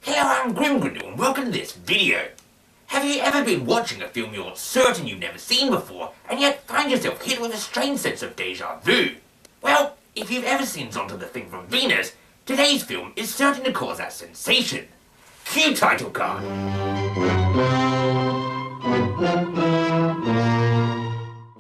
Hello, I'm Grimgriddle and welcome to this video. Have you ever been watching a film you're certain you've never seen before and yet find yourself hit with a strange sense of deja vu? Well, if you've ever seen Zontar the Thing from Venus, today's film is certain to cause that sensation. Cue title card.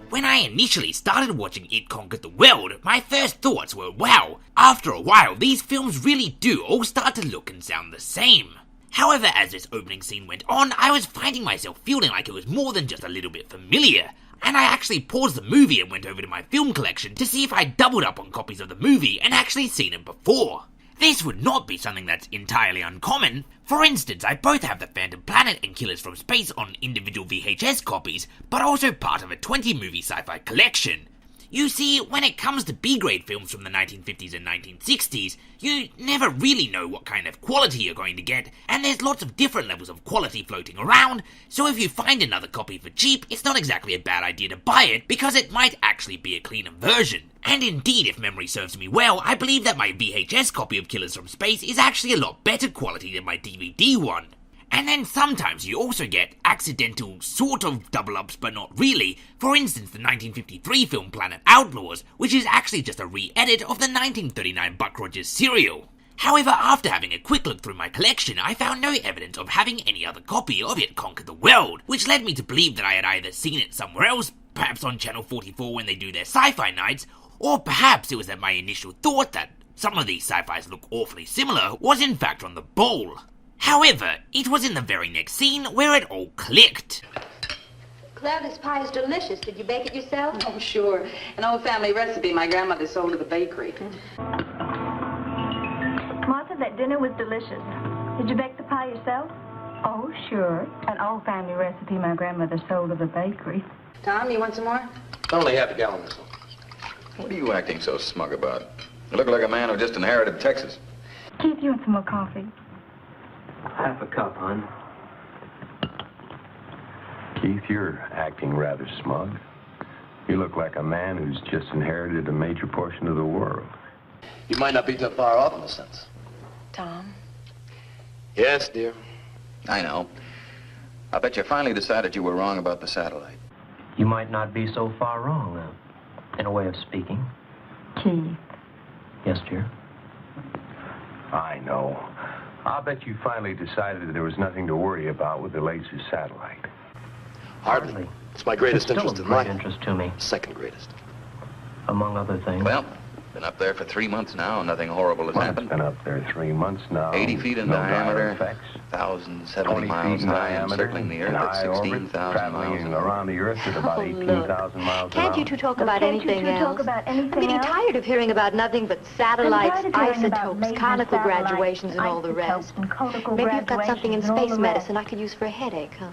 When I initially started watching It Conquered the World, my first thoughts were, wow, after a while these films really do all start to look and sound the same. However, as this opening scene went on, I was finding myself feeling like it was more than just a little bit familiar, and I actually paused the movie and went over to my film collection to see if I'd doubled up on copies of the movie and actually seen it before. This would not be something that's entirely uncommon. For instance, I both have The Phantom Planet and Killers from Space on individual VHS copies, but also part of a 20-movie sci-fi collection. You see, when it comes to B-grade films from the 1950s and 1960s, you never really know what kind of quality you're going to get, and there's lots of different levels of quality floating around, so if you find another copy for cheap, it's not exactly a bad idea to buy it, because it might actually be a cleaner version. And indeed, if memory serves me well, I believe that my VHS copy of Killers from Space is actually a lot better quality than my DVD one. And then sometimes you also get accidental sort of double-ups but not really. For instance, the 1953 film Planet Outlaws, which is actually just a re-edit of the 1939 Buck Rogers serial. However, after having a quick look through my collection, I found no evidence of having any other copy of It Conquered the World, which led me to believe that I had either seen it somewhere else, perhaps on Channel 44 when they do their sci-fi nights, or perhaps it was that my initial thought that some of these sci-fis look awfully similar was in fact on the bowl. However, it was in the very next scene where it all clicked. Claire, this pie is delicious. Did you bake it yourself? Oh, sure. An old family recipe my grandmother sold at the bakery. Martha, that dinner was delicious. Did you bake the pie yourself? Oh, sure. An old family recipe my grandmother sold at the bakery. Tom, you want some more? Only half a gallon or so. What are you acting so smug about? You look like a man who just inherited Texas. Keith, you want some more coffee? Half a cup, hon. Keith, you're acting rather smug. You look like a man who's just inherited a major portion of the world. You might not be too far off in a sense. Tom? Yes, dear. I know. I bet you finally decided you were wrong about the satellite. You might not be so far wrong, in a way of speaking. Keith. Yes, dear? I know. I'll bet you finally decided that there was nothing to worry about with the laser satellite. Hardly. It's my greatest It's still interest of in life. great interest to me, Second greatest. among other things. Well, been up there for 3 months now, and nothing horrible has Well, it's happened. been up there 3 months now. 80 feet in no dire diameter, effects. 1,070 20 miles feet in high, and diameter, circling the in Earth at high orbit, 16,000 miles traveling an hour. around the Earth at about Oh, 18,000 miles an Can't hour. you two talk about anything else? Talk about anything I'm getting else? tired of hearing about nothing but satellites, I'm tired of hearing about isotopes, lasers, conical satellites, graduations, and all the isotopes, rest. and conical Maybe you've got something in graduations and all space the medicine rest. I could use for a headache, huh?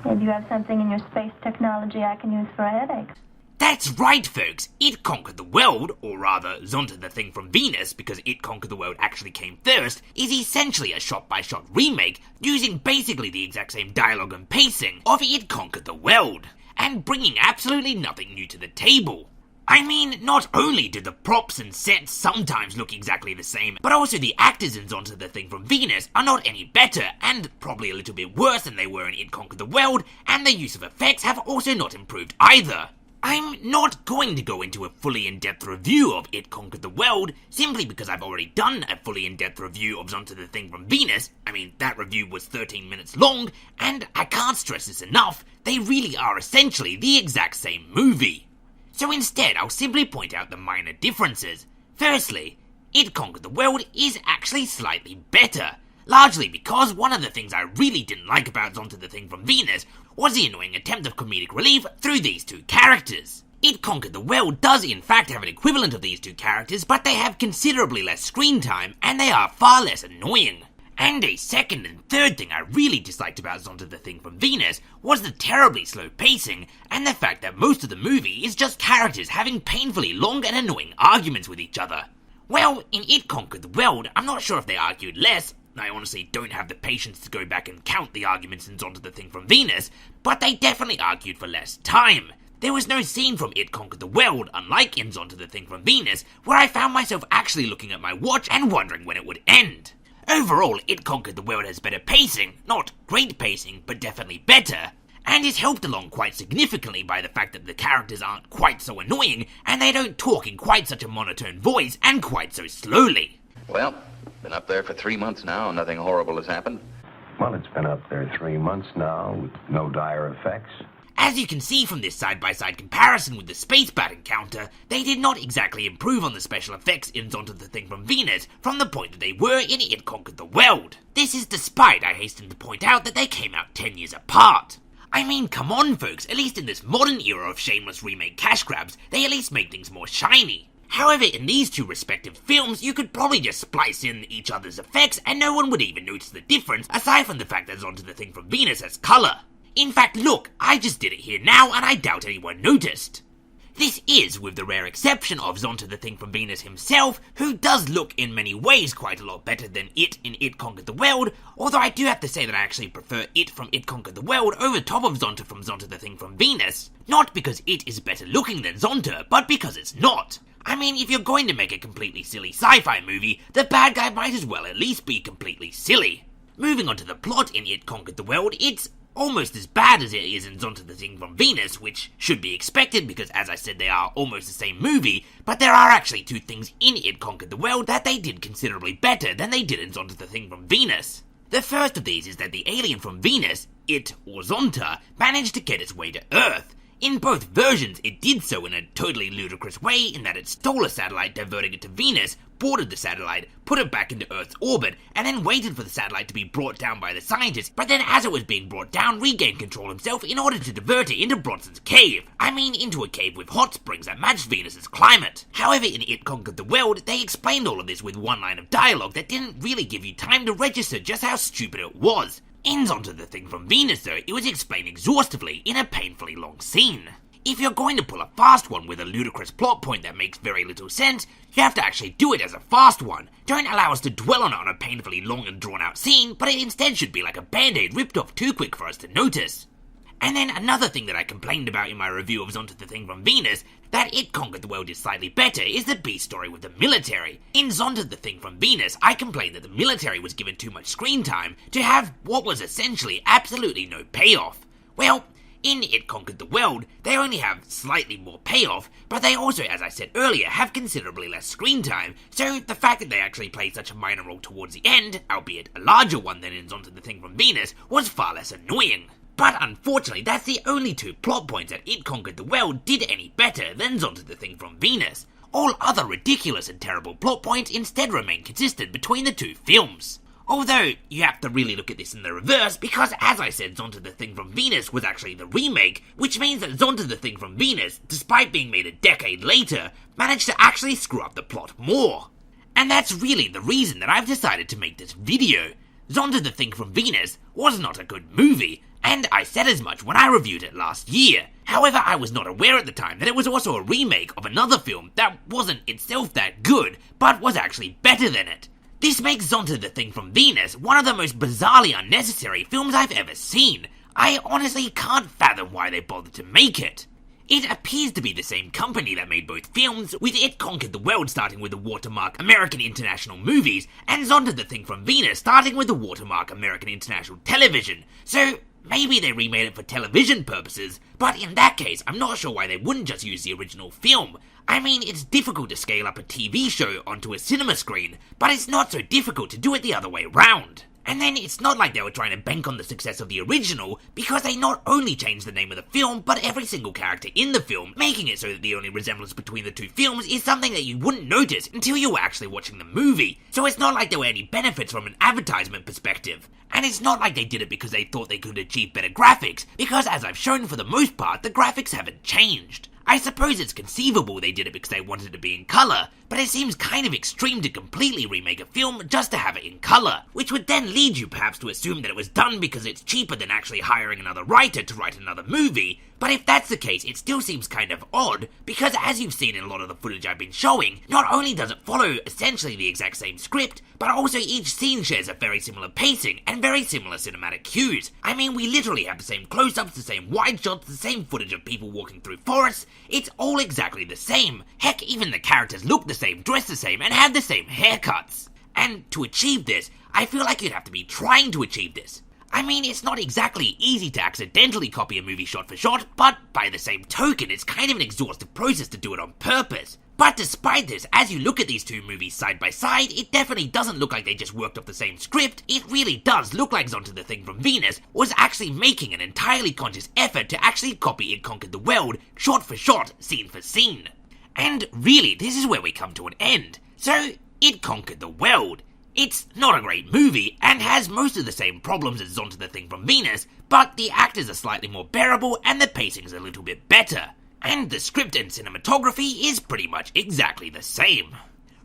Maybe you have something in your space technology I can use for a headache. That's right, folks. It Conquered the World, or rather, Zontar the Thing from Venus, because It Conquered the World actually came first, is essentially a shot-by-shot remake, using basically the exact same dialogue and pacing of It Conquered the World, and bringing absolutely nothing new to the table. I mean, not only do the props and sets sometimes look exactly the same, but also the actors in Zontar the Thing from Venus are not any better, and probably a little bit worse than they were in It Conquered the World, and the use of effects have also not improved either. I'm not going to go into a fully in-depth review of It Conquered the World, simply because I've already done a fully in-depth review of Zontar the Thing from Venus. I mean, that review was 13 minutes long, and I can't stress this enough, they really are essentially the exact same movie. So instead, I'll simply point out the minor differences. Firstly, It Conquered the World is actually slightly better, largely because one of the things I really didn't like about Zontar the Thing from Venus was the annoying attempt of comedic relief through these two characters. It Conquered the World does in fact have an equivalent of these two characters, but they have considerably less screen time, and they are far less annoying. And a second and third thing I really disliked about Zontar the Thing from Venus was the terribly slow pacing, and the fact that most of the movie is just characters having painfully long and annoying arguments with each other. Well, in It Conquered the World, I'm not sure if they argued less. I honestly don't have the patience to go back and count the arguments in Zontar the Thing from Venus, but they definitely argued for less time. There was no scene from It Conquered the World, unlike in Zontar the Thing from Venus, where I found myself actually looking at my watch and wondering when it would end. Overall, It Conquered the World has better pacing, not great pacing, but definitely better, and is helped along quite significantly by the fact that the characters aren't quite so annoying, and they don't talk in quite such a monotone voice, and quite so slowly. Well, been up there for 3 months now, and nothing horrible has happened. Well, it's been up there 3 months now with no dire effects. As you can see from this side-by-side comparison with the space bat encounter, they did not exactly improve on the special effects in Zontar the Thing from Venus from the point that they were in It Conquered the World. This is despite, I hasten to point out, that they came out 10 years apart. I mean, come on folks, at least in this modern era of shameless remake cash grabs, they at least make things more shiny. However, in these two respective films, you could probably just splice in each other's effects and no one would even notice the difference, aside from the fact that Zontar the Thing from Venus has colour. In fact, look, I just did it here now and I doubt anyone noticed. This is, with the rare exception of Zontar the Thing from Venus himself, who does look in many ways quite a lot better than It in It Conquered the World, although I do have to say that I actually prefer It from It Conquered the World over top of Zontar from Zontar the Thing from Venus. Not because It is better looking than Zontar, but because it's not. I mean, if you're going to make a completely silly sci-fi movie, the bad guy might as well at least be completely silly. Moving on to the plot in It Conquered the World, it's almost as bad as it is in Zontar the Thing from Venus, which should be expected because, as I said, they are almost the same movie, but there are actually two things in It Conquered the World that they did considerably better than they did in Zontar the Thing from Venus. The first of these is that the alien from Venus, It or Zontar, managed to get its way to Earth. In both versions, it did so in a totally ludicrous way in that it stole a satellite, diverting it to Venus, boarded the satellite, put it back into Earth's orbit, and then waited for the satellite to be brought down by the scientists, but then as it was being brought down, regained control himself in order to divert it into Bronson's cave. I mean, into a cave with hot springs that matched Venus's climate. However, in It Conquered the World, they explained all of this with one line of dialogue that didn't really give you time to register just how stupid it was. In Zontar the Thing from Venus, though, it was explained exhaustively in a painfully long scene. If you're going to pull a fast one with a ludicrous plot point that makes very little sense, you have to actually do it as a fast one. Don't allow us to dwell on it on a painfully long and drawn out scene, but it instead should be like a band-aid ripped off too quick for us to notice. And then another thing that I complained about in my review of Zontar the Thing from Venus, that It Conquered the World is slightly better, is the B story with the military. In Zontar the Thing from Venus, I complained that the military was given too much screen time to have what was essentially absolutely no payoff. Well, in It Conquered the World, they only have slightly more payoff, but they also, as I said earlier, have considerably less screen time, so the fact that they actually played such a minor role towards the end, albeit a larger one than in Zontar the Thing from Venus, was far less annoying. But unfortunately, that's the only two plot points that It Conquered the World did any better than Zontar the Thing from Venus. All other ridiculous and terrible plot points instead remain consistent between the two films. Although, you have to really look at this in the reverse, because as I said, Zontar the Thing from Venus was actually the remake, which means that Zontar the Thing from Venus, despite being made a decade later, managed to actually screw up the plot more. And that's really the reason that I've decided to make this video. Zontar the Thing from Venus was not a good movie, and I said as much when I reviewed it last year. However, I was not aware at the time that it was also a remake of another film that wasn't itself that good, but was actually better than it. This makes Zontar the Thing from Venus one of the most bizarrely unnecessary films I've ever seen. I honestly can't fathom why they bothered to make it. It appears to be the same company that made both films, with It Conquered the World starting with the watermark American International Movies, and Zontar the Thing from Venus starting with the watermark American International Television, so maybe they remade it for television purposes, but in that case, I'm not sure why they wouldn't just use the original film. I mean, it's difficult to scale up a TV show onto a cinema screen, but it's not so difficult to do it the other way round. And then it's not like they were trying to bank on the success of the original, because they not only changed the name of the film, but every single character in the film, making it so that the only resemblance between the two films is something that you wouldn't notice until you were actually watching the movie. So it's not like there were any benefits from an advertisement perspective. And it's not like they did it because they thought they could achieve better graphics, because as I've shown, for the most part, the graphics haven't changed. I suppose it's conceivable they did it because they wanted it to be in colour, but it seems kind of extreme to completely remake a film just to have it in colour, which would then lead you perhaps to assume that it was done because it's cheaper than actually hiring another writer to write another movie. But if that's the case, it still seems kind of odd, because as you've seen in a lot of the footage I've been showing, not only does it follow essentially the exact same script, but also each scene shares a very similar pacing and very similar cinematic cues. I mean, we literally have the same close-ups, the same wide shots, the same footage of people walking through forests. It's all exactly the same. Heck, even the characters look the same, dress the same, and have the same haircuts. And to achieve this, I feel like you'd have to be trying to achieve this. I mean, it's not exactly easy to accidentally copy a movie shot for shot, but by the same token, it's kind of an exhaustive process to do it on purpose. But despite this, as you look at these two movies side by side, it definitely doesn't look like they just worked off the same script. It really does look like Zontar the Thing from Venus was actually making an entirely conscious effort to actually copy It Conquered the World, shot for shot, scene for scene. And really, this is where we come to an end. So, It Conquered the World. It's not a great movie, and has most of the same problems as Zontar the Thing from Venus, but the actors are slightly more bearable and the pacing's a little bit better. And the script and cinematography is pretty much exactly the same.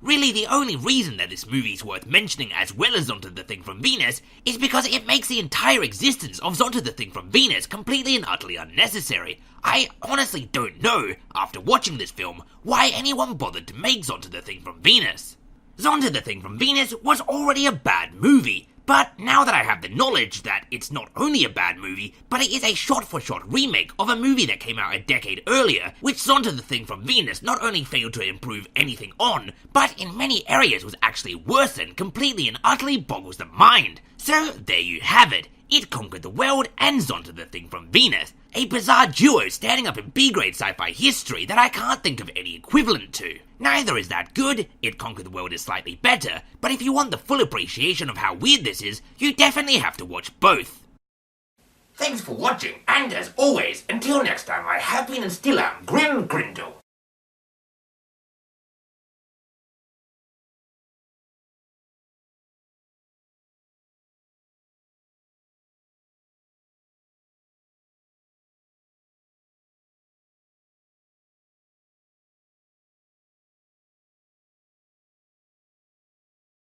Really, the only reason that this movie's worth mentioning as well as Zontar the Thing from Venus is because it makes the entire existence of Zontar the Thing from Venus completely and utterly unnecessary. I honestly don't know, after watching this film, why anyone bothered to make Zontar the Thing from Venus. Zontar the Thing from Venus was already a bad movie, but now that I have the knowledge that it's not only a bad movie, but it is a shot-for-shot remake of a movie that came out a decade earlier, which Zontar the Thing from Venus not only failed to improve anything on, but in many areas was actually worsened completely and utterly boggles the mind. So there you have it. It Conquered the World and Zontar the Thing from Venus. A bizarre duo standing up in B-grade sci-fi history that I can't think of any equivalent to. Neither is that good, It Conquered the World is slightly better, but if you want the full appreciation of how weird this is, you definitely have to watch both. Thanks for watching, and as always, until next time, I have been and still am Grim Grindle.